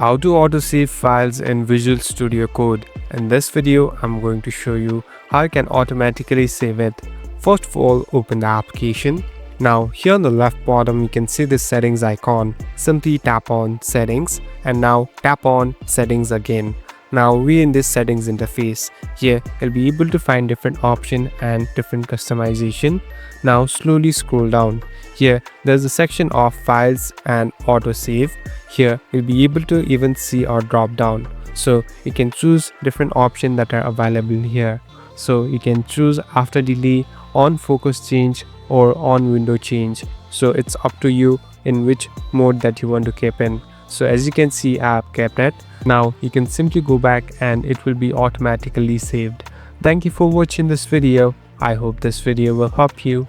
How to autosave files in Visual Studio Code. In this video, I'm going to show you how you can automatically save it. First of all, open the application. Now here on the left bottom, you can see the settings icon. Simply tap on settings and now tap on settings again. Now we're in this settings interface. Here you'll be able to find different option and different customization. Now slowly scroll down. Here there's a section of files and autosave. Here you'll be able to even see our drop down. So you can choose different options that are available here. So you can choose after delay, on focus change or on window change. So it's up to you in which mode that you want to keep in. So as you can see, I have kept it. Now you can simply go back and it will be automatically saved. Thank you for watching this video. I hope this video will help you.